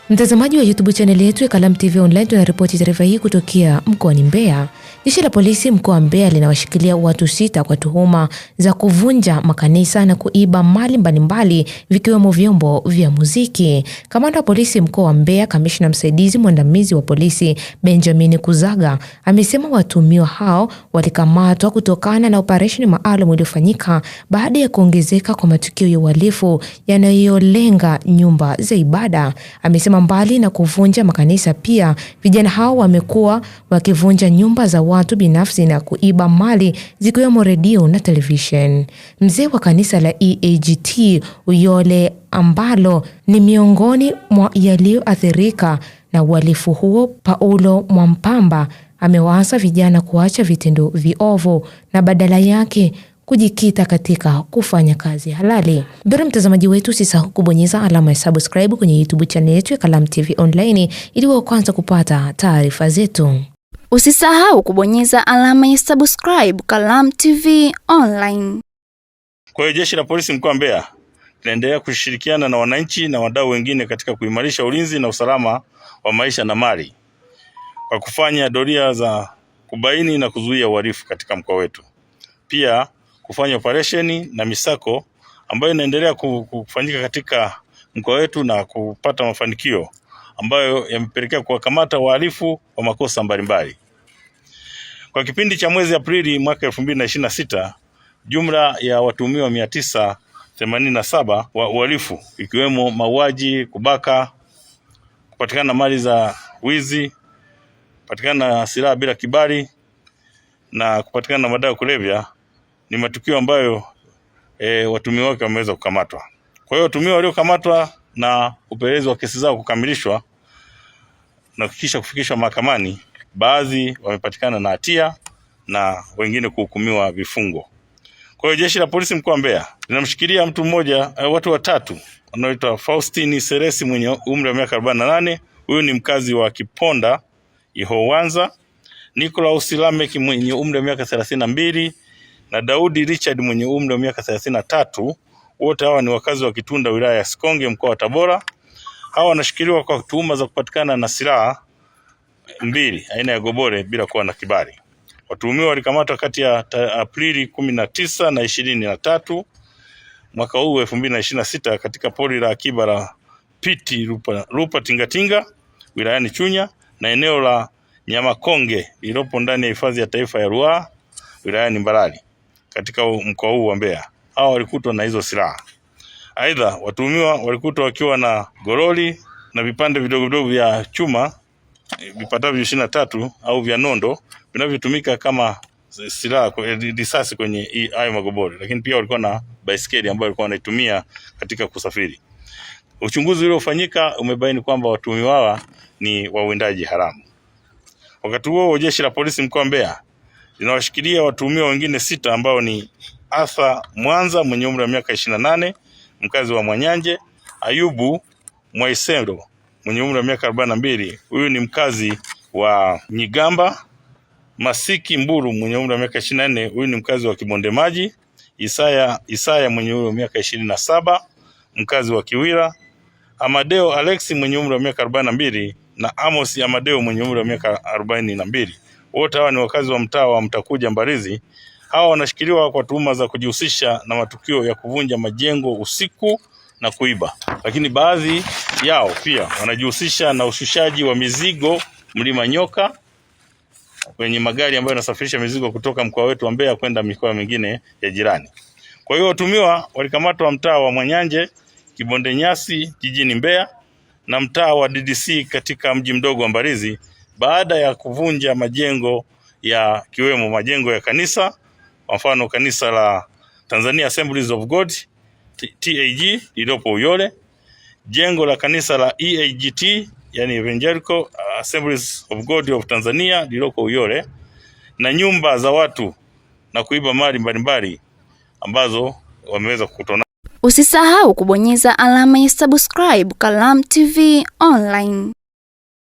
Mtazamaji wa YouTube channel yetu ya Kalamu TV Online, tunaripoti taarifa hii kutokea mkoani Mbeya. Jeshi la polisi mkoa wa Mbeya linawashikilia watu 6 kwa tuhuma za kuvunja makanisa na kuiba mali mbalimbali vikiwemo vyombo vya muziki. Kamanda wa polisi mkoa wa Mbeya, kamishna msaidizi mwandamizi wa polisi Benjamin Kuzaga, amesema watuhumiwa hao walikamatwa kutokana na operesheni maalum iliyofanyika baada ya kuongezeka kwa matukio ya uhalifu yanayolenga nyumba za ibada. Amesema mbali na kuvunja makanisa, pia vijana hao wamekuwa wakivunja nyumba za watu binafsi na kuiba mali zikiwemo redio na television. Mzee wa kanisa la EAGT Uyole, ambalo ni miongoni mwa yaliyoathirika na uhalifu huo, Paulo Mwampamba, amewaasa vijana kuacha vitendo viovu na badala yake kujikita katika kufanya kazi halali. Bila mtazamaji wetu, usisahau kubonyeza alama ya subscribe kwenye YouTube channel yetu ya Kalamu TV Online ili uwe kwanza kupata taarifa zetu. Usisahau kubonyeza alama ya subscribe Kalamu TV Online. Kwa hiyo jeshi la polisi mkoa wa Mbeya linaendelea kushirikiana na wananchi na wadau wengine katika kuimarisha ulinzi na usalama wa maisha na mali kwa kufanya doria za kubaini na kuzuia uhalifu katika mkoa wetu. Pia kufanya operesheni na misako ambayo inaendelea kufanyika katika mkoa wetu na kupata mafanikio ambayo yamepelekea kuwakamata wahalifu wa makosa mbalimbali. Kwa kipindi cha mwezi Aprili mwaka 2026, jumla ya watuhumiwa 987 wa uhalifu ikiwemo mauaji, kubaka, kupatikana mali za wizi, kupatikana na silaha bila kibali na kupatikana na madawa ya kulevya ni matukio ambayo watuhumiwa wake wameweza kukamatwa. Kwa hiyo watuhumiwa waliokamatwa na upelelezi wa kesi zao kukamilishwa na kisha kufikishwa mahakamani, baadhi wamepatikana na hatia na wengine kuhukumiwa vifungo. Kwa hiyo jeshi la polisi mkoa wa Mbeya linamshikilia watu watatu wanaoitwa Faustini Seresi mwenye umri wa miaka 48, huyu ni mkazi wa Kiponda Ihowanza, Nicholas Lamek mwenye umri wa miaka 32 na Daudi Richard mwenye umri wa miaka 33. Wote hawa ni wakazi wa Kitunda, wilaya ya Sikonge, mkoa wa Tabora. Hawa wanashikiliwa kwa tuhuma za kupatikana na silaha 2 aina ya gobore bila kuwa na kibali. Watuhumiwa walikamatwa kati ya Aprili 19 na 23 mwaka huu 2026 katika pori la akiba la Piti Rupa Tingatinga wilayani Chunya na eneo la Nyamakonge lililopo ndani ya hifadhi ya taifa ya Ruaha wilayani Mbarali katika mkoa huu wa Mbeya. Hawa walikutwa na hizo silaha. Aidha, watuhumiwa walikutwa wakiwa na goroli na vipande vidogo vidogo vya chuma vipatavyo 23 au vya nondo vinavyotumika kama silaha, risasi kwenye hayo magobori, lakini pia walikuwa na baisikeli ambayo walikuwa wanaitumia katika kusafiri. Uchunguzi uliofanyika umebaini kwamba watuhumiwa hawa ni wawindaji haramu. Wakati huo jeshi la polisi mkoa wa Mbeya linawashikilia watuhumiwa wengine 6 ambao ni Arthur Mwanza mwenye umri wa miaka 28, mkazi wa Mwanyanje, Ayubu Mwaisendo mwenye umri wa miaka 42, huyu ni mkazi wa Nyigamba, Masiki Mburu mwenye umri wa miaka 24, huyu ni mkazi wa Kibonde Maji, Isaya mwenye umri wa miaka 27, mkazi wa Kiwira, Amadeo Alexi mwenye umri wa miaka 42 na Amos Amadeo mwenye umri wa miaka 42. Wote hawa ni wakazi wa mtaa wa Mtakuja Mbarizi. Hawa wanashikiliwa kwa tuhuma za kujihusisha na matukio ya kuvunja majengo usiku na kuiba. Lakini baadhi yao pia wanajihusisha na ushushaji wa mizigo Mlima Nyoka kwenye magari ambayo yanasafirisha mizigo kutoka mkoa wetu wa Mbeya kwenda mikoa mingine ya jirani. Kwa hiyo watuhumiwa walikamatwa mtaa wa Mwanyanje, Kibonde Nyasi jijini Mbeya na mtaa wa DDC katika mji mdogo wa Mbarizi baada ya kuvunja majengo ya kiwemo majengo ya kanisa, kwa mfano kanisa la Tanzania Assemblies of God TAG lililopo Uyole, jengo la kanisa la EAGT yani Evangelical Assemblies of God of Tanzania lililoko Uyole, na nyumba za watu na kuiba mali mbalimbali ambazo wameweza kukutana. Usisahau kubonyeza alama ya subscribe Kalamu TV Online.